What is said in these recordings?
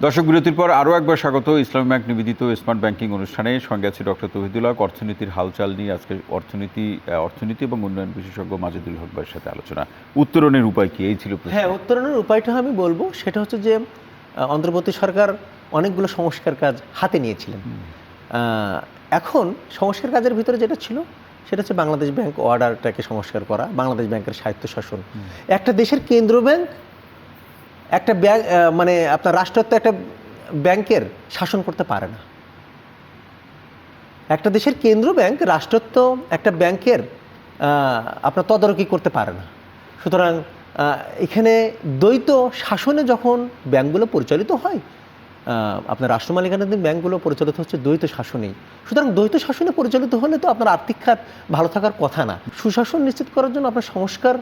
দর্শক বিরতির পর আরও একবার স্বাগত ইসলামী ব্যাংক নিবেদিত স্মার্ট ব্যাংকিং অনুষ্ঠানে। সঙ্গে আছে ডক্টর তৌহিদুল হক। অর্থনীতির হালচাল নিয়ে আজকে অর্থনীতি এবং উন্নয়ন বিশেষজ্ঞ মাজেদুল হক ভাইয়ের সাথে আলোচনা। উত্তরণের উপায় কি, এই ছিল প্রশ্ন। হ্যাঁ, উত্তরণের উপায়টা আমি বলবো, সেটা হচ্ছে যে অন্তর্বর্তী সরকার অনেকগুলো সংস্কার কাজ হাতে নিয়েছিলেন। এখন সংস্কার কাজের ভিতরে যেটা ছিল সেটা হচ্ছে বাংলাদেশ ব্যাংক অর্ডারটাকে সংস্কার করা, বাংলাদেশ ব্যাংকের স্বায়ত্তশাসন। একটা দেশের কেন্দ্র ব্যাংক একটা ব্যাংক মানে আপনার রাষ্ট্রায়ত্ত একটা ব্যাংকের শাসন করতে পারে না। একটা দেশের কেন্দ্র ব্যাংক রাষ্ট্রায়ত্ত একটা ব্যাংকের আপনার তদারকি করতে পারে না। সুতরাং এখানে দ্বৈত শাসনে যখন ব্যাংকগুলো পরিচালিত হয়, আপনার রাষ্ট্র মালিকানাধীন ব্যাংকগুলো পরিচালিত হচ্ছে দ্বৈত শাসনেই। সুতরাং দ্বৈত শাসনে পরিচালিত হলে তো আপনার আর্থিক খাত ভালো থাকার কথা না। সুশাসন নিশ্চিত করার জন্য আপনার সংস্কার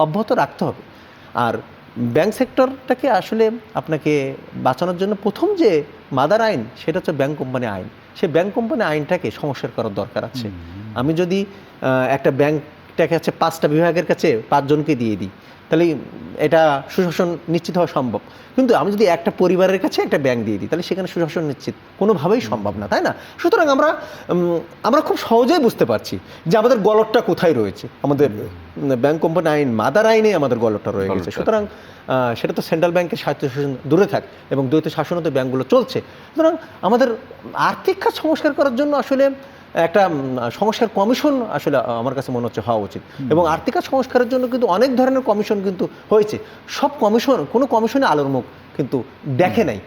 অব্যাহত রাখতে হবে। আর ব্যাংক সেক্টরটাকে আসলে আপনাকে বাঁচানোর জন্য প্রথম যে মাদার আইন সেটা হচ্ছে ব্যাংক কোম্পানি আইন। সেই ব্যাংক কোম্পানি আইনটাকে সংস্কার করার দরকার আছে। আমি যদি একটা ব্যাংকটাকে হচ্ছে 5টা বিভাগের কাছে 5 জনকে দিয়ে দিই, তাহলে এটা সুশাসন নিশ্চিত হওয়া সম্ভব। কিন্তু আমি যদি একটা পরিবারের কাছে একটা ব্যাংক দিয়ে দিই, তাহলে সেখানে সুশাসন নিশ্চিত কোনোভাবেই সম্ভব না, তাই না? সুতরাং আমরা খুব সহজেই বুঝতে পারছি যে আমাদের গলতটা কোথায় রয়েছে। আমাদের ব্যাংক কোম্পানি আইন মাদার আইনে আমাদের গলতটা রয়ে গেছে। সুতরাং সেটা তো সেন্ট্রাল ব্যাংকের স্বায়ত্তশাসন দূরে থাক এবং দ্বৈত শাসনতে ব্যাংকগুলো চলছে। সুতরাং আমাদের আর্থিক খাত সংস্কার করার জন্য আসলে একটা সংস্কার কমিশন আসলে আমার কাছে মনে হচ্ছে হওয়া উচিত। এবং আর্থিক খাত সংস্কারের জন্য কিন্তু অনেক ধরনের কমিশন কিন্তু হয়েছে। সব কমিশন, কোনো কমিশনে আলোর মুখ কিন্তু দেখে নাই।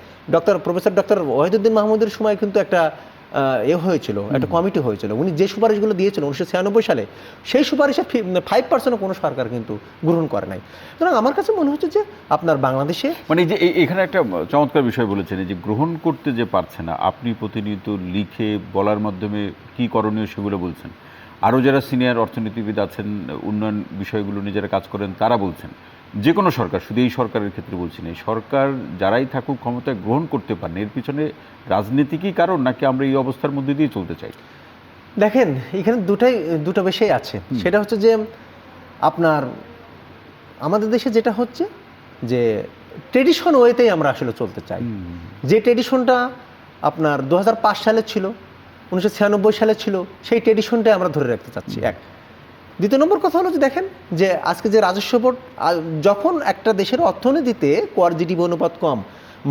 প্রফেসর ডক্টর ওয়াহিদুদ্দিন মাহমুদের সময় কিন্তু একটা হয়েছিল, একটা কমিটি হয়েছিল। উনি যে সুপারিশগুলো দিয়েছিলেন 1996 সালে, সেই সুপারিশে 5% কোনো সরকার কিন্তু গ্রহণ করে নাই। সুতরাং আমার কাছে মনে হচ্ছে যে আপনার বাংলাদেশে মানে যে এখানে একটা চমৎকার বিষয় বলেছেন, যে গ্রহণ করতে যে পারছে না, আপনি প্রতিনিয়ত লিখে বলার মাধ্যমে কি করণীয় সেগুলো বলছেন। আরও যারা সিনিয়র অর্থনীতিবিদ আছেন, উন্নয়ন বিষয়গুলো নিয়ে যারা কাজ করেন, তারা বলছেন যে কোনো সরকার, শুধু এই সরকারের ক্ষেত্রে বলছি না, এই সরকার যারাই থাকুক ক্ষমতায় গ্রহণ করতে পারেন, এর পিছনে রাজনীতিকই কারণ নাকি আমরা এই অবস্থার মধ্যে দিয়ে চলতে চাই? দেখেন, এখানে দুটো বিষয় আছে। সেটা হচ্ছে যে আপনার আমাদের দেশে যেটা হচ্ছে যে ট্রেডিশন ওয়েতেই আমরা আসলে চলতে চাই। যে ট্রেডিশনটা আপনার 2005 সালে ছিল, 1996 সালে ছিল, সেই ট্রেডিশনটাই আমরা ধরে রাখতে চাচ্ছি। এক। দ্বিতীয় নম্বর কথা হলো যে দেখেন যে আজকে যে রাজস্ব বোর্ড, যখন একটা দেশের অর্থনীতিতে কর জিডিপি অনুপাত কম,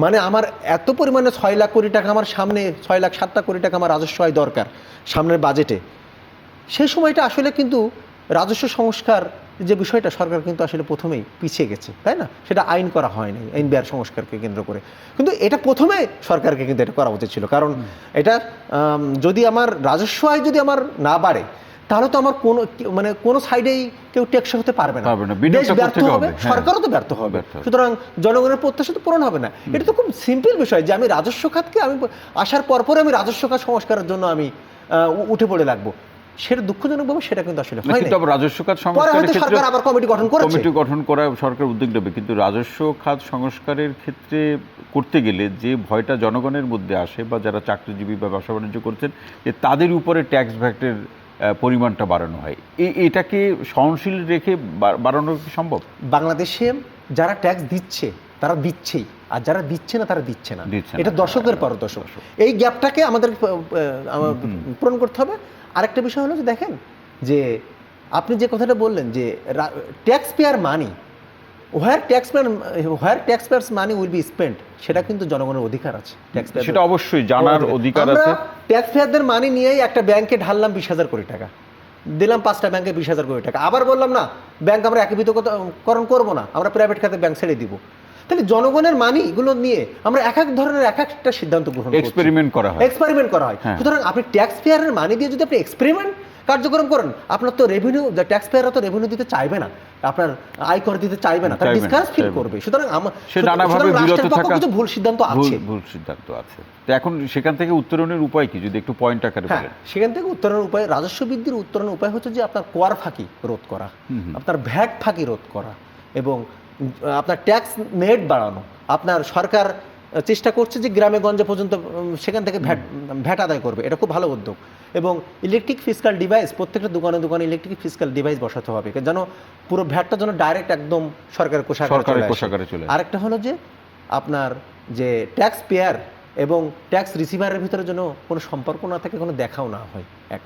মানে আমার এত পরিমাণে 6 লাখ কোটি টাকা আমার সামনে, 6 লাখ 7 লাখ কোটি টাকা আমার রাজস্ব আয় দরকার সামনের বাজেটে, সেই সময়টা আসলে কিন্তু রাজস্ব সংস্কার যে বিষয়টা সরকার কিন্তু আসলে প্রথমেই পিছিয়ে গেছে, তাই না? সেটা আইন করা হয় নাই, আইন ব্যয় সংস্কারকে কেন্দ্র করে। কিন্তু এটা প্রথমে সরকারকে কিন্তু এটা করা উচিত ছিল। কারণ এটা যদি আমার রাজস্ব আয় যদি আমার না বাড়ে, তাহলে তো আমার কোনো সাইডেই কেউ টেকসই হতে পারবে না, দেশ ব্যর্থ হবে, সরকারও তো ব্যর্থ হবে। সুতরাং জনগণের প্রত্যাশা তো পূরণ হবে না। এটা তো খুব সিম্পল বিষয় যে আমি রাজস্ব খাতকে আমি আসার পরপরে আমি রাজস্ব খাত সংস্কারের জন্য আমি উঠে পড়ে লাগবো, সেটা দুঃখজনকভাবে সেটা কিন্তু আসলে হয় না। কিন্তু রাজস্ব খাত সংস্কারের ক্ষেত্রে সরকার আবার কমিটি গঠন করা সরকার উদ্যোগ নেবে, কিন্তু রাজস্ব খাত সংস্কারের ক্ষেত্রে করতে গেলে যে ভয়টা জনগণের মধ্যে আসে, বা যারা চাকরিজীবী বা ব্যবসা বাণিজ্য করছেন, যে তাদের উপরে ট্যাক্স ভ্যাটের পরিমাণটা বাড়ানো হয়, এটাকে সহনশীল রেখে বাড়ানো কি সম্ভব? বাংলাদেশে যারা ট্যাক্স দিচ্ছে তারা দিচ্ছেই, আর যারা দিচ্ছে না তারা দিচ্ছে না। এটা দশকের পর দশক, এই গ্যাপটাকে আমাদের পূরণ করতে হবে। আরেকটা বিষয় হলো যে দেখেন যে আপনি যে কথাটা বললেন যে tax payer money, where tax pairs money will be spent, সেটা কিন্তু জনগণের অধিকার আছে। সেটা অবশ্যই জানার অধিকার আছে। ট্যাক্স পেয়ারদের মানি নিয়েই একটা ব্যাংকে ঢাললাম 20,000 কোটি টাকা, দিলাম 5টা ব্যাংকে 20,000 কোটি টাকা, আবার বললাম না ব্যাংক আমরা একীভূতকরণ করবো না, আমরা প্রাইভেট খাতে ব্যাংক ছেড়ে দিব। তাহলে জনগণের মানিগুলো নিয়ে আমরা এক এক ধরনের এক একটা সিদ্ধান্ত গ্রহণ করি, এক্সপেরিমেন্ট করা হয়। সুতরাং আপনি ট্যাক্স পেয়ারের মানি দিয়ে যদি আপনি এক্সপেরিমেন্ট কার্যক্রম করেন, আপনার তো রেভিনিউ, ট্যাক্স পেয়াররা তো রেভিনিউ দিতে চাইবে না, আপনার আয়কর দিতে চাইবে না, তারা ডিসকারেজ ফিল করবে। সুতরাং কিছু ভুল সিদ্ধান্ত আছে। তো এখন সেখান থেকে উত্তরণের উপায় কি, যদি একটু পয়েন্ট আকারে বলেন? সেখান থেকে উত্তরণের উপায়, রাজস্ব বৃদ্ধির উত্তরণের উপায় হচ্ছে যে আপনার কর ফাঁকি রোধ করা, আপনার ভ্যাট ফাঁকি রোধ করা, এবং আপনার ট্যাক্স নেট বাড়ানো। আপনার সরকার চেষ্টা করছে যে গ্রামে গঞ্জে পর্যন্ত সেখান থেকে ভ্যাট আদায় করবে, এটা খুব ভালো উদ্যোগ। এবং ইলেকট্রিক ফিসকাল ডিভাইস, প্রত্যেকটা দোকানে দোকানে ইলেকট্রিক ফিসকাল ডিভাইস বসাতে হবে, যেন পুরো ভ্যাটটা যেন ডাইরেক্ট একদম সরকারের কোষাগারে চলে। আরেকটা হলো যে আপনার যে ট্যাক্স পেয়ার এবং ট্যাক্স রিসিভারের ভিতরে যেন কোনো সম্পর্ক না থাকে, কোনো দেখাও না হয়। এক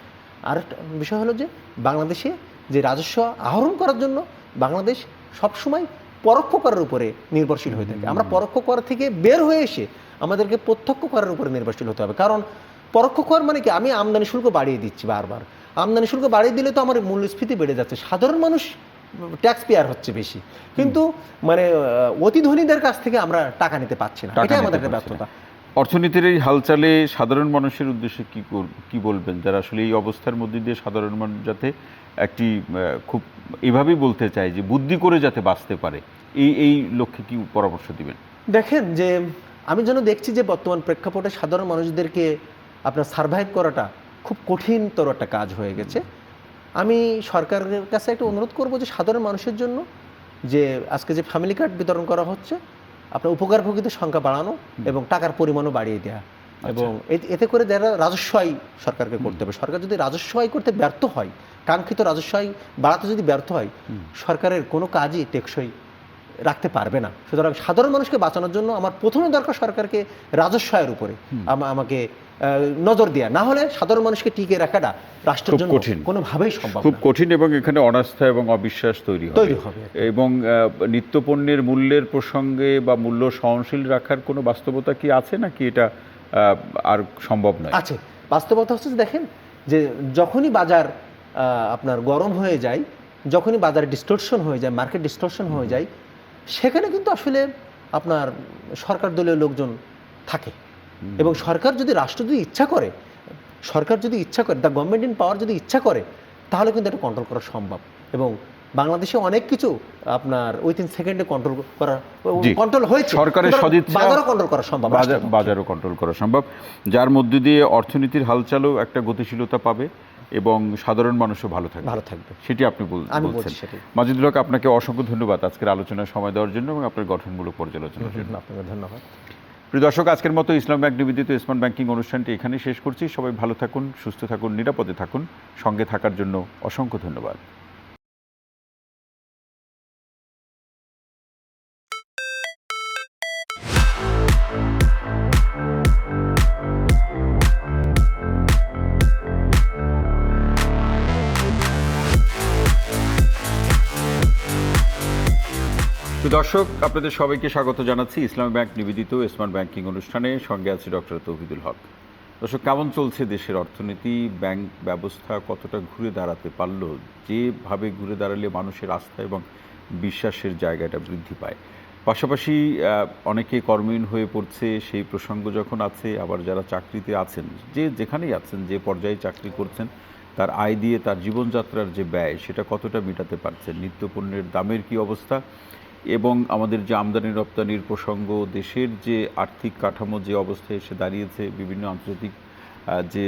আর একটা বিষয় হলো যে বাংলাদেশে যে রাজস্ব আহরণ করার জন্য বাংলাদেশ সবসময় পরোক্ষ করের উপরে নির্ভরশীল হয়ে থাকে। আমরা পরোক্ষ কর থেকে বের হয়ে এসে আমাদেরকে প্রত্যক্ষ করের উপরে নির্ভরশীল হতে হবে। কারণ পরোক্ষ কর মানে কি, আমি আমদানি শুল্ক বাড়িয়ে দিচ্ছি বারবার, আমদানি শুল্ক বাড়িয়ে দিলে তো আমার মূল্যস্ফীতি বেড়ে যাচ্ছে, সাধারণ মানুষ ট্যাক্স পেয়ার হচ্ছে বেশি, কিন্তু মানে অতি ধনীদের কাছ থেকে আমরা টাকা নিতে পারছি না, এটাই আমাদের একটা ব্যর্থতা। অর্থনীতির এই হালচালে সাধারণ মানুষের উদ্দেশ্যে কি বলবেন, যারা আসলে এই অবস্থার মধ্যে দিয়ে সাধারণ মানুষ যাতে একটি খুব এভাবেই বলতে চাই যে বুদ্ধি করে যাতে বাঁচতে পারে, এই লক্ষ্যে কি পরামর্শ দিবেন? দেখেন যে আমি যেন দেখছি যে বর্তমান প্রেক্ষাপটে সাধারণ মানুষদেরকে আপনার সারভাইভ করাটা খুব কঠিনতর একটা কাজ হয়ে গেছে। আমি সরকারের কাছে একটা অনুরোধ করব যে সাধারণ মানুষের জন্য যে আজকে যে ফ্যামিলি কার্ড বিতরণ করা হচ্ছে, আপনার উপকারভোগীদের সংখ্যা বাড়ানো এবং টাকার পরিমাণও বাড়িয়ে দেওয়া, এবং এতে করে যারা রাজস্ব আয় সরকারকে করতে হবে। সরকার যদি রাজস্ব আয় করতে ব্যর্থ হয়, কাঙ্ক্ষিত রাজস্ব আয় বাড়াতে যদি ব্যর্থ হয়, সরকারের কোনো কাজই টেকসই রাখতে পারবে না। সুতরাং সাধারণ মানুষকে বাঁচানোর জন্য আমার প্রথমে দরকার সরকারকে রাজস্ব আয়ের উপরে আমাকে নজর দেওয়া, না হলে সাধারণ মানুষকে টিকে রাখাটা রাষ্ট্রের জন্য কোনোভাবেই সম্ভব, খুব কঠিন, এবং এখানে অনাস্থা এবং অবিশ্বাস তৈরি হবে। এবং নিত্যপণ্যের মূল্যের প্রসঙ্গে বা মূল্য সহনশীল রাখার কোনো বাস্তবতা কি আছে, নাকি এটা আর সম্ভব নয়? আছে, বাস্তবতা হচ্ছে দেখেন যে যখনই বাজার আপনার গরম হয়ে যায়, যখনই বাজার ডিস্টরশন হয়ে যায়, মার্কেট ডিস্টরশন হয়ে যায়, সেখানে কিন্তু আসলে আপনার সরকার দলীয় লোকজন থাকে, এবং সরকার যদি রাষ্ট্র যদি ইচ্ছা করে, সরকার যদি ইচ্ছা করে, দ্য গভর্নমেন্ট ইন পাওয়ার যদি ইচ্ছা করে, তাহলে কিন্তু এটা কন্ট্রোল করা সম্ভব। এবং বাংলাদেশে অনেক কিছু আপনার উইথিন সেকেন্ডে কন্ট্রোল হয়েছে, সরকারের সদিচ্ছা বাজারও কন্ট্রোল করা সম্ভব, বাজারও কন্ট্রোল করা সম্ভব, যার মধ্যে দিয়ে অর্থনীতির হালচালও একটা গতিশীলতা পাবে এবং সাধারণ মানুষও ভালো থাকবে, সেটি আপনি বলছেন। মাজিদুল হক, আপনাকে অসংখ্য ধন্যবাদ আজকের আলোচনায় সময় দেওয়ার জন্য এবং আপনার গঠনমূলক পর্যালোচনার জন্য। আপনাকে ধন্যবাদ। প্রিয় দর্শক, আজকের মতো ইসলাম ব্যাংক নিবেদিত স্মার্ট ব্যাংকিং অনুষ্ঠানটি এখানেই শেষ করছি। সবাই ভালো থাকুন, সুস্থ থাকুন, নিরাপদে থাকুন। সঙ্গে থাকার জন্য অসংখ্য ধন্যবাদ। দর্শক, আপনাদের সবাইকে স্বাগত জানাচ্ছি ইসলামী ব্যাংক নিবেদিত স্মার্ট ব্যাংকিং অনুষ্ঠানে। সঙ্গে আছে ডক্টর তৌহিদুল হক। দর্শক, কেমন চলছে দেশের অর্থনীতি, ব্যাংক ব্যবস্থা কতটা ঘুরে দাঁড়াতে পারল, যেভাবে ঘুরে দাঁড়ালে মানুষের আস্থা এবং বিশ্বাসের জায়গাটা বৃদ্ধি পায়, পাশাপাশি অনেকে কর্মহীন হয়ে পড়ছে, সেই প্রসঙ্গ যখন আছে, আবার যারা চাকরিতে আছেন, যে যেখানেই আছেন, যে পর্যায়ে চাকরি করছেন, তার আয় দিয়ে তার জীবনযাত্রার যে ব্যয়, সেটা কতটা মেটাতে পারছেন, নিত্যপণ্যের দামের কি অবস্থা, এবং আমাদের যে আমদানি রপ্তানির প্রসঙ্গ, দেশের যে আর্থিক কাঠামো যে অবস্থায় এসে দাঁড়িয়েছে, বিভিন্ন আন্তর্জাতিক যে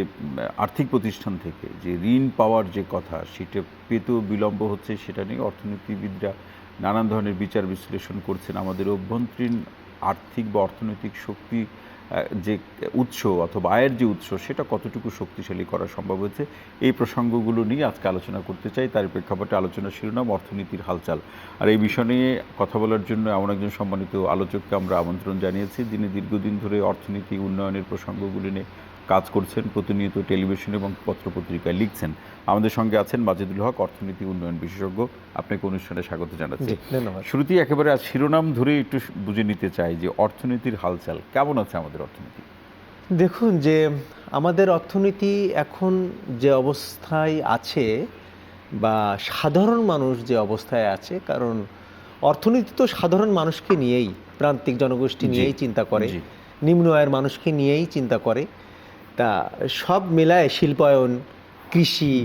আর্থিক প্রতিষ্ঠান থেকে যে ঋণ পাওয়ার যে কথা, সেটা পেতেও বিলম্ব হচ্ছে, সেটা নিয়ে অর্থনীতিবিদরা নানান ধরনের বিচার বিশ্লেষণ করছেন। আমাদের অভ্যন্তরীণ আর্থিক বা অর্থনৈতিক শক্তি যে উৎস অথবা আয়ের যে উৎস, সেটা কতটুকু শক্তিশালী করা সম্ভব হয়েছে, এই প্রসঙ্গগুলো নিয়ে আজকে আলোচনা করতে চাই। তার প্রেক্ষাপটে আলোচনার শিরোনাম অর্থনীতির হালচাল। আর এই বিষয় নিয়ে কথা বলার জন্য এমন একজন সম্মানিত আলোচককে আমরা আমন্ত্রণ জানিয়েছি, যিনি দীর্ঘদিন ধরে অর্থনীতি উন্নয়নের প্রসঙ্গগুলি নিয়ে কাজ করছেন, প্রতিনিয়ত টেলিভিশন এবং পত্রপত্রিকায় লিখছেন। আমাদের সঙ্গে আছেন মাজিদুল হক, অর্থনীতি উন্নয়ন বিশেষজ্ঞ। আপনাকে অনুষ্ঠানে স্বাগত জানাচ্ছি। শুরুতেই একেবারে শিরোনাম ধরে একটু বুঝে নিতে চাই যে অর্থনীতির হালচাল কেমন আছে আমাদের অর্থনীতি। দেখুন যে আমাদের অর্থনীতি এখন যে অবস্থায় আছে, বা সাধারণ মানুষ যে অবস্থায় আছে, কারণ অর্থনীতি তো সাধারণ মানুষকে নিয়েই, প্রান্তিক জনগোষ্ঠী নিয়েই চিন্তা করে, নিম্ন আয়ের মানুষকে নিয়েই চিন্তা করে। তা সব মিলায় শিল্পায়ন, কৃষি,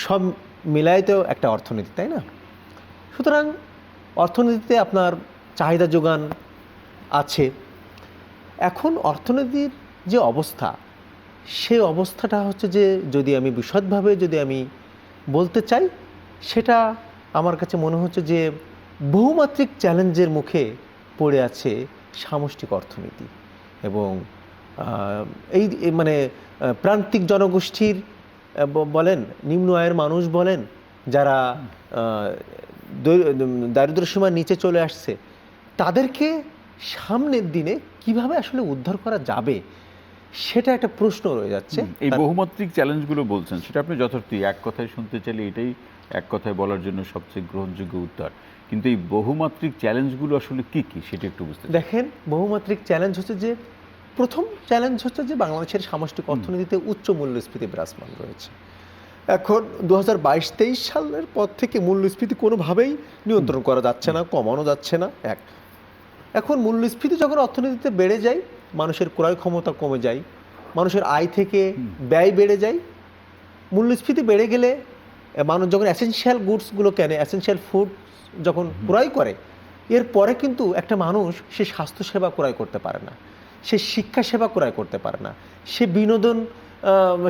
সব মিলায় তো একটা অর্থনীতি, তাই না? সুতরাং অর্থনীতিতে আপনার চাহিদা যোগান আছে। এখন অর্থনীতির যে অবস্থা, সেই অবস্থাটা হচ্ছে যে যদি আমি বিশদভাবে যদি আমি বলতে চাই, সেটা আমার কাছে মনে হচ্ছে যে বহুমাত্রিক চ্যালেঞ্জের মুখে পড়ে আছে সামষ্টিক অর্থনীতি। এবং এই মানে প্রান্তিক জনগোষ্ঠীর বলেন, নিম্ন আয়ের মানুষ বলেন, যারা দারিদ্র্য সীমার নিচে চলে আসছে, তাদেরকে সামনের দিনে কিভাবে আসলে উদ্ধার করা যাবে সেটা একটা প্রশ্ন রয়ে যাচ্ছে। এই বহুমাত্রিক চ্যালেঞ্জগুলো বলছেন, সেটা আপনি যথার্থই এক কথায় শুনতে চাইলে এটাই এক কথায় বলার জন্য সবচেয়ে গ্রহণযোগ্য উত্তর। কিন্তু এই বহুমাত্রিক চ্যালেঞ্জগুলো আসলে কি কি সেটা একটু বুঝতে চাই। দেখেন, বহুমাত্রিক চ্যালেঞ্জ হচ্ছে যে, প্রথম চ্যালেঞ্জ হচ্ছে যে বাংলাদেশের সামষ্টিক অর্থনীতিতে উচ্চ মূল্যস্ফীতি বিরাজমান রয়েছে। এখন 2022-23 সালের পর থেকে মূল্যস্ফীতি কোনোভাবেই নিয়ন্ত্রণ করা যাচ্ছে না, কমানো যাচ্ছে না। এখন মূল্যস্ফীতি যখন অর্থনীতিতে বেড়ে যায়, মানুষের ক্রয় ক্ষমতা কমে যায়, মানুষের আয় থেকে ব্যয় বেড়ে যায়। মূল্যস্ফীতি বেড়ে গেলে মানুষ যখন এসেনশিয়াল গুডসগুলো কেনে, এসেনশিয়াল ফুড যখন ক্রয় করে, এরপরে কিন্তু একটা মানুষ সে স্বাস্থ্যসেবা ক্রয় করতে পারে না, সে শিক্ষা সেবা ক্রয় করতে পারে না, সে বিনোদন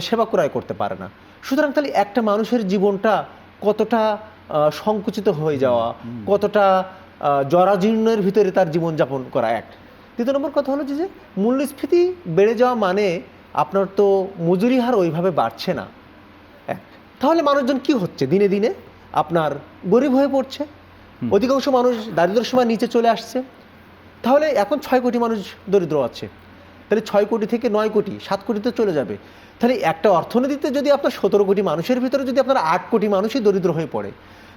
সেবা ক্রয় করতে পারে না। সুতরাং তাহলে একটা মানুষের জীবনটা কতটা সংকুচিত হয়ে যাওয়া, কতটা জরাজীর্ণের ভিতরে তার জীবনযাপন করা। দ্বিতীয় নম্বর কথা হলো যে মূল্যস্ফীতি বেড়ে যাওয়া মানে আপনার তো মজুরি হার ওইভাবে বাড়ছে না। তাহলে মানুষজন কি হচ্ছে, দিনে দিনে আপনার গরিব হয়ে পড়ছে, অধিকাংশ মানুষ দারিদ্র্য সীমার নিচে চলে আসছে। তাহলে এখন 6 কোটি মানুষ দরিদ্র আছে, তাহলে 6 কোটি থেকে 9 কোটি 7 কোটিতে চলে যাবে। তাহলে একটা অর্থনীতিতে যদি আপনার 17 কোটি মানুষের ভিতরে যদি আপনার 8 কোটি মানুষই দরিদ্র হয়ে পড়ে,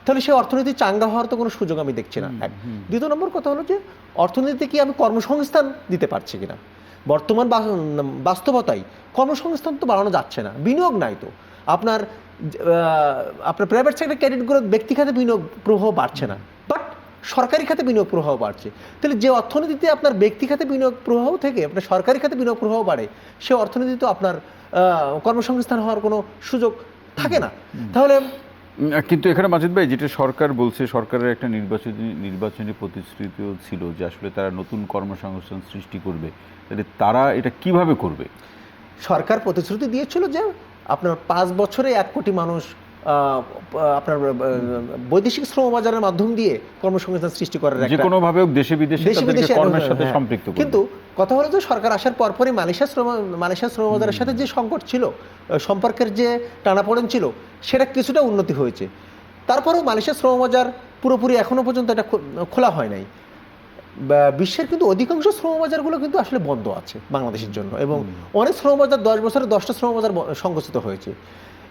তাহলে সেই অর্থনীতি চাঙ্গা হওয়ার তো কোনো সুযোগ আমি দেখছি না। দ্বিতীয় নম্বর কথা হলো যে অর্থনীতিতে কি আমি কর্মসংস্থান দিতে পারছি কিনা। বর্তমান বাস্তবতায় কর্মসংস্থান তো বাড়ানো যাচ্ছে না, বিনিয়োগ নাই তো। আপনার প্রাইভেট সেক্টর ক্যাডেটগুলো ব্যক্তি খাতে বিনিয়োগ প্রবাহ বাড়ছে না, বাট সরকারি খাতে বিনিয়োগ প্রবাহ বাড়ছে। তাহলে যে অর্থনীতিতে আপনার ব্যক্তি খাতে বিনিয়োগ প্রবাহ থেকে আপনার সরকারি খাতে বিনিয়োগ প্রবাহ বাড়ে, সে অর্থনীতি তো আপনার কর্মসংস্থান হওয়ার কোনো সুযোগ থাকে না। তাহলে কিন্তু এখানে মাজিদ ভাই, যেটা সরকার বলছে, সরকারের একটা নির্বাচনী প্রতিশ্রুতিও ছিল যে আসলে তারা নতুন কর্মসংস্থান সৃষ্টি করবে, তাহলে তারা এটা কিভাবে করবে? সরকার প্রতিশ্রুতি দিয়েছিল যে আপনার 5 বছরে 1 কোটি মানুষ আপনার বৈদেশিক শ্রম বাজারের মাধ্যম দিয়ে কর্মসংস্থান সৃষ্টি করার যে কোনো ভাবে দেশে বিদেশে তাদেরকে কর্মের সাথে সম্পৃক্ত করবে। কিন্তু কথা হলো যে সরকার আসার পরপরই মালয়েশিয়া শ্রম বাজারের সাথে যে সংকট ছিল, সম্পর্কের যে টানাপোড়েন ছিল, সেটা কিছুটা উন্নতি হয়েছে। তারপরেও মালয়েশিয়া শ্রম বাজার পুরোপুরি এখনো পর্যন্ত এটা খোলা হয় নাই। বিশ্বের কিন্তু অধিকাংশ শ্রমবাজারগুলো কিন্তু আসলে বন্ধ আছে বাংলাদেশের জন্য, এবং অনেক শ্রমবাজার 10 বছরে 10টা শ্রমবাজার সংকুচিত হয়েছে।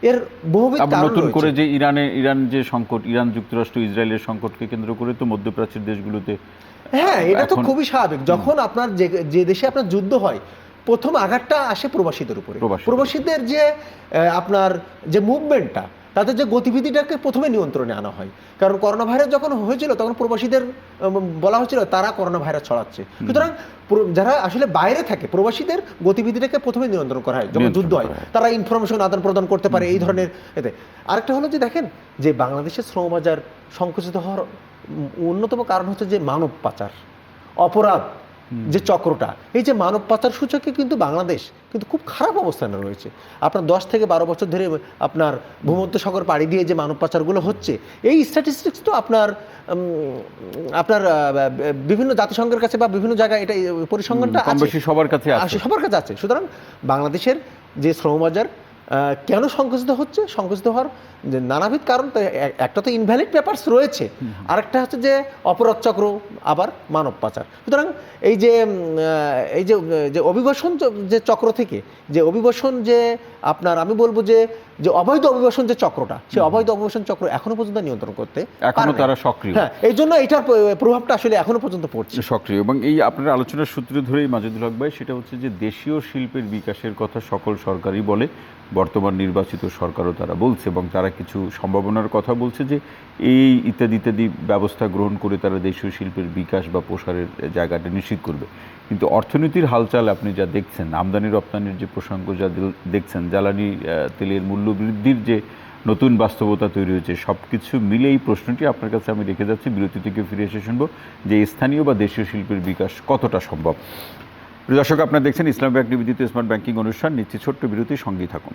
এর বহুবিধ কারণ নতুন করে যে ইরান যে সংকট, ইরান যুক্তরাষ্ট্র ইসরায়েলের সংকটকে কেন্দ্র করে তো মধ্যপ্রাচ্যের দেশগুলোতে, হ্যাঁ, এটা তো খুবই স্বাভাবিক। যখন আপনার যে দেশে আপনার যুদ্ধ হয়, প্রথম আঘাতটা আসে প্রবাসীদের উপরে। প্রবাসীদের যে আপনার যে মুভমেন্টটা, তাদের যে গতিবিধিটাকে প্রথমে নিয়ন্ত্রণে আনা হয়। কারণ করোনা ভাইরাস যখন হয়েছিল তখন প্রবাসীদের বলা হয়েছিল তারা করোনা ভাইরাস ছড়াচ্ছে। সুতরাং যারা আসলে বাইরে থাকে, প্রবাসীদের গতিবিধিটাকে প্রথমে নিয়ন্ত্রণ করা হয়। যখন যুদ্ধ হয় তারা ইনফরমেশন আদান প্রদান করতে পারে, এই ধরনের এতে। আরেকটা হলো যে দেখেন, যে বাংলাদেশের শ্রমবাজার সংকুচিত হওয়ার অন্যতম কারণ হচ্ছে যে মানব পাচার, অপরাধ যে চক্রটা। এই যে মানব পাচার সূচকে কিন্তু বাংলাদেশ কিন্তু খুব খারাপ অবস্থানে রয়েছে। আপনার 10 থেকে 12 বছর ধরে আপনার ভূমধ্যসাগর পাড়ি দিয়ে যে মানব পাচারগুলো হচ্ছে, এই স্ট্যাটিস্টিক্স তো আপনার বিভিন্ন জাতিসংঘের কাছে বা বিভিন্ন জায়গায় এটা পরিসংখ্যানটা সবার কাছে আছে। সুতরাং বাংলাদেশের যে শ্রমবাজার কেন সংকুচিত হচ্ছে, সংকুচিত হওয়ার নানাবিধ কারণ। একটা তো ইনভ্যালিড পেপারস রয়েছে, আরেকটা হচ্ছে যে অপরাধ চক্র, আবার মানব পাচার। সুতরাং এই যে অভিবাসন যে চক্র থেকে যে অভিবাসন যে আপনার, আমি বলবো যে অবৈধ অভিবাসন যে চক্রটা, সেই অবৈধ অভিবাসন চক্র এখনো পর্যন্ত নিয়ন্ত্রণ করতে এখনো তারা সক্রিয়। হ্যাঁ, এই জন্য এটার প্রভাবটা আসলে এখনো পর্যন্ত পড়ছে সক্রিয়। এবং এই আপনার আলোচনার সূত্র ধরেই মাজেদুল হক ভাই, সেটা হচ্ছে যে দেশীয় শিল্পের বিকাশের কথা সকল সরকারই বলে, বর্তমান নির্বাচিত সরকারও তারা বলছে, এবং তারা কিছু সম্ভাবনার কথা বলছে যে এই ইত্যাদি ইত্যাদি ব্যবস্থা গ্রহণ করে তারা দেশীয় শিল্পের বিকাশ বা প্রসারের জায়গাটা নিশ্চিত করবে। কিন্তু অর্থনীতির হালচাল আপনি যা দেখছেন, আমদানি রপ্তানির যে প্রসঙ্গ যা দেখছেন, জ্বালানি তেলের মূল্য বৃদ্ধির যে নতুন বাস্তবতা তৈরি হয়েছে, সব কিছু মিলে এই প্রশ্নটি আপনার কাছে আমি রেখে যাচ্ছি। বিরতি থেকে ফিরে এসে শুনবো যে স্থানীয় বা দেশীয় শিল্পের বিকাশ কতটা সম্ভব। প্রিয় দর্শক, আপনারা দেখছেন ইসলাম ব্যাংক নিবেদিত স্মার্ট ব্যাংকিং অনুষ্ঠান। নিচ্ছি ছোট্ট বিরতি, সঙ্গেই থাকুন।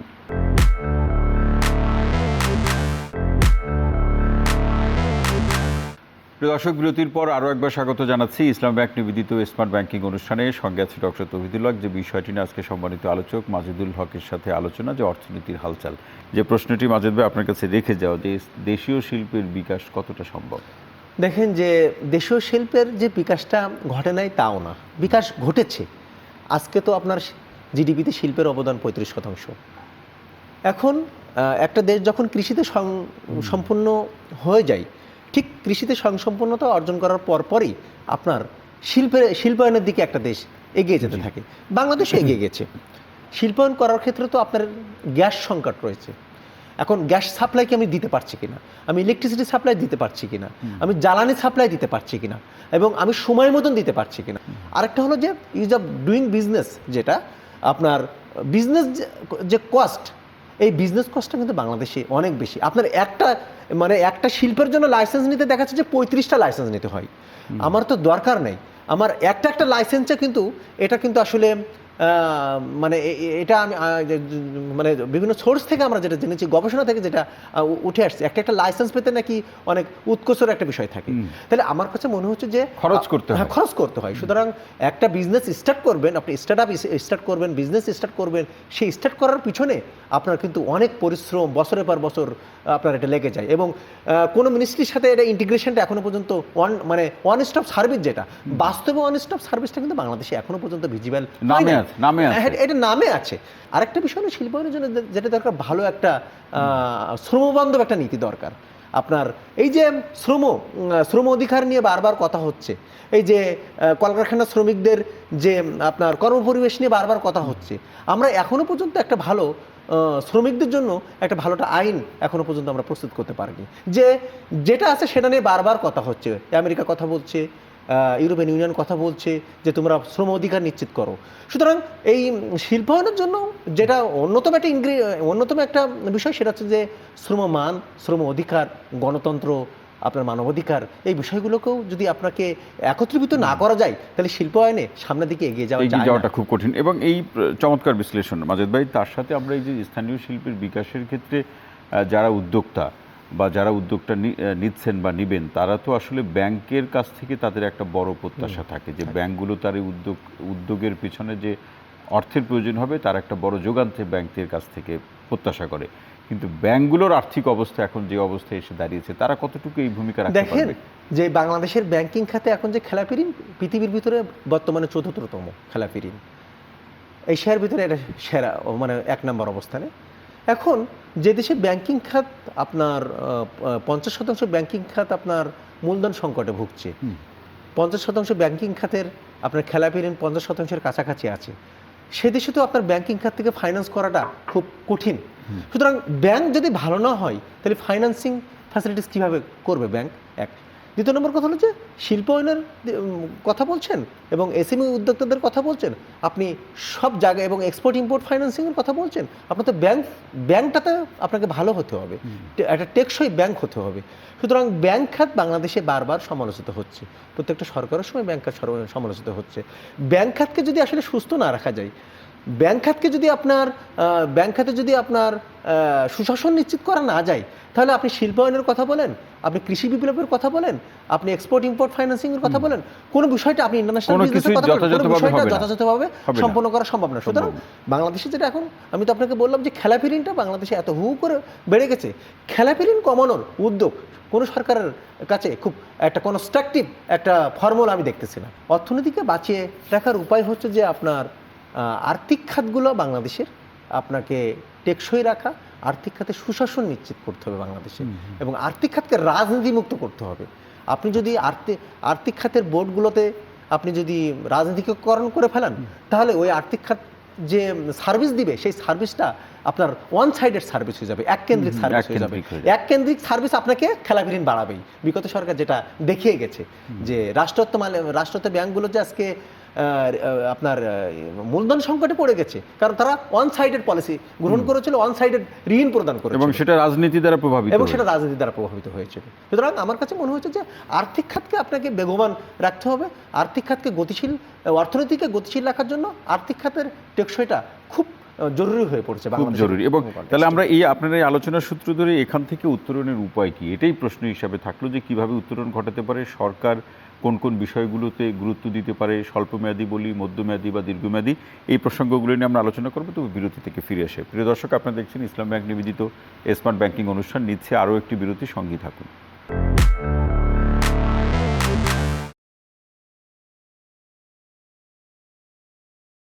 প্রিয় দর্শক, বিরতির পর আরও একবার স্বাগত জানাচ্ছি ইসলাম ব্যাংক নিবেদিত স্মার্ট ব্যাংকিং অনুষ্ঠানে। সঙ্গে আছে ডক্টর তৌহিদুল হক। যে বিষয়টি নিয়ে আজকে সম্মানিত আলোচক মাজেদুল হকের সাথে আলোচনা, যে অর্থনীতির হালচাল, যে প্রশ্নটি মাজেদ ভাই আপনার কাছে রেখে যাওয়া, যে দেশীয় শিল্পের বিকাশ কতটা সম্ভব। দেখেন যে দেশীয় শিল্পের যে বিকাশটা ঘটে নাই তাও না, বিকাশ ঘটেছে। আজকে তো আপনার জিডিপিতে শিল্পের অবদান 35%। এখন একটা দেশ যখন কৃষিতে সম্পূর্ণ হয়ে যায়, ঠিক কৃষিতে স্বয়ংসম্পূর্ণতা অর্জন করার পরই আপনার শিল্পায়নের দিকে একটা দেশ এগিয়ে যেতে থাকে। বাংলাদেশও এগিয়ে গেছে। শিল্পায়ন করার ক্ষেত্রে তো আপনার গ্যাস সংকট রয়েছে। এখন গ্যাস সাপ্লাইকে আমি দিতে পারছি কিনা, আমি ইলেকট্রিসিটি সাপ্লাই দিতে পারছি কিনা, আমি জ্বালানি সাপ্লাই দিতে পারছি কিনা, এবং আমি সময় মতন দিতে পারছি কিনা। আরেকটা হলো যে ইজ অফ ডুইং বিজনেস, যেটা আপনার বিজনেস যে কস্ট, এই বিজনেস কস্টটা কিন্তু বাংলাদেশে অনেক বেশি। আপনার একটা শিল্পের জন্য লাইসেন্স নিতে দেখা যাচ্ছে যে 35টা লাইসেন্স নিতে হয়। আমার তো দরকার নেই, আমার একটা লাইসেন্সে কিন্তু এটা কিন্তু আসলে এটা আমি মানে বিভিন্ন সোর্স থেকে আমরা যেটা জেনেছি, গবেষণা থেকে যেটা উঠে আসছে, একটা লাইসেন্স পেতে নাকি অনেক উৎকোচের একটা বিষয় থাকে। তাহলে আমার কাছে মনে হচ্ছে যে খরচ করতে হয়। সুতরাং একটা বিজনেস স্টার্ট করবেন, আপনি স্টার্ট করবেন, বিজনেস স্টার্ট করবেন, সেই স্টার্ট করার পিছনে আপনার কিন্তু অনেক পরিশ্রম বছরের পর বছর আপনার এটা লেগে যায়। এবং কোনো মিনিস্ট্রির সাথে এটা ইন্টিগ্রেশনটা এখনো পর্যন্ত ওয়ান স্টপ সার্ভিস, যেটা বাস্তবে ওয়ান স্টপ সার্ভিসটা কিন্তু বাংলাদেশে এখনো পর্যন্ত ভিজিবল এটা নামে আছে। আরেকটা বিষয় হলো শিল্পায়নের জন্য যেটা দরকার, ভালো একটা শ্রমবান্ধব একটা নীতি দরকার। আপনার এই যে শ্রম অধিকার নিয়ে বারবার কথা হচ্ছে, এই যে কলকারখানা শ্রমিকদের যে আপনার কর্মপরিবেশ নিয়ে বারবার কথা হচ্ছে, আমরা এখনো পর্যন্ত একটা ভালো শ্রমিকদের জন্য একটা ভালোটা আইন এখনো পর্যন্ত আমরা প্রস্তুত করতে পারিনি। যেটা আছে সেটা নিয়ে বারবার কথা হচ্ছে, আমেরিকা কথা বলছে, ইউরোপিয়ান ইউনিয়ন কথা বলছে যে তোমরা শ্রম অধিকার নিশ্চিত করো। সুতরাং এই শিল্পায়নের জন্য যেটা অন্যতম একটা বিষয়, সেটা হচ্ছে যে শ্রমমান, শ্রম অধিকার, গণতন্ত্র, আপনার মানবাধিকার, এই বিষয়গুলোকেও যদি আপনাকে একত্রীভূত না করা যায়, তাহলে শিল্পায়নে সামনের দিকে এগিয়ে যাওয়াটা খুব কঠিন। এবং এই চমৎকার বিশ্লেষণ মাজেদ ভাই, তার সাথে আমরা এই যে স্থানীয় শিল্পের বিকাশের ক্ষেত্রে যারা উদ্যোক্তা বা যারা উদ্যোগটা নিচ্ছেন বা নিবেন, তারা তো আসলে ব্যাংকের কাছ থেকে তাদের একটা বড় প্রত্যাশা থাকে যে ব্যাংকগুলো তার এই উদ্যোগের পিছনে যে অর্থের প্রয়োজন হবে তার একটা বড় যোগান ব্যাংকের কাছ থেকে প্রত্যাশা করে। কিন্তু ব্যাংকগুলোর আর্থিক অবস্থা এখন যে অবস্থায় এসে দাঁড়িয়েছে, তারা কতটুকু এই ভূমিকা রাখতে পারবে? দেখেন যে বাংলাদেশের ব্যাংকিং খাতে এখন যে খেলাপি ঋণ পৃথিবীর ভিতরে বর্তমানে 4র্থতম খেলাপি ঋণ, এশিয়ার ভিতরে এটা সেরা, মানে 1 নম্বর অবস্থানে। এখন যে দেশে ব্যাংকিং খাত আপনার 50% ব্যাংকিং খাত আপনার মূলধন সংকটে ভুগছে, 50% ব্যাংকিং খাতের আপনার খেলাপি ঋণ 50%-এর কাছাকাছি আছে, সে দেশে তো আপনার ব্যাংকিং খাত থেকে ফাইন্যান্স করাটা খুব কঠিন। সুতরাং ব্যাংক যদি ভালো না হয়, তাহলে ফাইন্যান্সিং ফ্যাসিলিটিস কীভাবে করবে ব্যাংক? এক। দ্বিতীয় নম্বর কথা হলো যে শিল্পায়নের কথা বলছেন এবং এসএমই উদ্যোক্তাদের কথা বলছেন, আপনি সব জায়গায়, এবং এক্সপোর্ট ইম্পোর্ট ফাইন্যান্সিংয়ের কথা বলছেন, আপনার তো ব্যাংকটাতে আপনাকে ভালো হতে হবে, একটা টেকসই ব্যাংক হতে হবে। সুতরাং ব্যাংক খাত বাংলাদেশে বারবার সমালোচিত হচ্ছে, প্রত্যেকটা সরকারের সময় ব্যাংক খাত সমালোচিত হচ্ছে। ব্যাংক খাতকে যদি আসলে সুস্থ না রাখা যায়, ব্যাংক খাতে যদি আপনার সুশাসন নিশ্চিত করা না যায়, তাহলে আপনি শিল্পায়নের কথা বলেন, আপনি কৃষি বিপ্লবের কথা বলেন, আপনি এক্সপোর্ট ইম্পোর্ট ফাইন্যান্সিং এর কথা বলেন, কোন বিষয়টা আপনি ইন্টারন্যাশনাল বিজনেসের কথা বলেন, কোন বিষয়টা যথাযথভাবে সম্পন্ন করা সম্ভব না। সুতরাং বাংলাদেশে যেটা এখন, আমি তো আপনাকে বললাম যে খেলাপি ঋণটা বাংলাদেশে এত হু করে বেড়ে গেছে, খেলাপি ঋণ কমানোর উদ্যোগ কোনো সরকারের কাছে খুব একটা কনস্ট্রাকটিভ একটা ফর্মুলা আমি দেখতেছি না। অর্থনীতিকে বাঁচিয়ে রাখার উপায় হচ্ছে যে আপনার আর্থিক খাতগুলো বাংলাদেশের আপনাকে টেকসই রাখা, আর্থিক খাতে সুশাসন নিশ্চিত করতে হবে বাংলাদেশে, এবং আর্থিক খাতকে রাজনীতিমুক্ত করতে হবে। আপনি যদি আর্থিক খাতের বোর্ডগুলোতে আপনি যদি রাজনীতিকরণ করে ফেলান, তাহলে ওই আর্থিক খাত যে সার্ভিস দিবে, সেই সার্ভিসটা আপনার ওয়ান সাইডেড সার্ভিস হয়ে যাবে, এককেন্দ্রিক সার্ভিস হয়ে যাবে। এককেন্দ্রিক সার্ভিস আপনাকে খেলাপি ঋণ বাড়াবেই। বিগত সরকার যেটা দেখিয়ে গেছে যে রাষ্ট্রায়ত্ত ব্যাংকগুলো যে আজকে আপনার মূলধন সংকটে পড়ে গেছে, কারণ তারা ওয়ান সাইডেড পলিসি গ্রহণ করেছিল, ওয়ান সাইডেড ঋণ প্রদান করেছিল, এবং সেটা রাজনীতি দ্বারা প্রভাবিত হয়েছিল। সুতরাং আমার কাছে মনে হচ্ছে যে আর্থিক খাতকে আপনাকে বেগবান রাখতে হবে। আর্থিক খাতকে গতিশীল, অর্থনীতিকে গতিশীল রাখার জন্য আর্থিক খাতের টেকসইটা খুব জরুরি হয়ে পড়ছে, খুব জরুরি। এবং তাহলে আমরা আপনার এই আলোচনার সূত্র ধরে এখান থেকে উত্তরণের উপায় কি, এটাই প্রশ্ন হিসাবে থাকলো যে কিভাবে উত্তরণ ঘটাতে পারে সরকার, কোন কোন বিষয়গুলোতে গুরুত্ব দিতে পারে, স্বল্পমেয়াদী বলি, মধ্যমেয়াদী বা দীর্ঘমেয়াদী, এই প্রসঙ্গগুলো নিয়ে আমরা আলোচনা করবো। তবে বিরতি থেকে ফিরে আসে। প্রিয় দর্শক, আপনারা দেখছেন ইসলাম ব্যাংক নিবেদিত স্মার্ট ব্যাংকিং অনুষ্ঠান নিচ্ছে আরও একটি বিরতি, সঙ্গী থাকুন।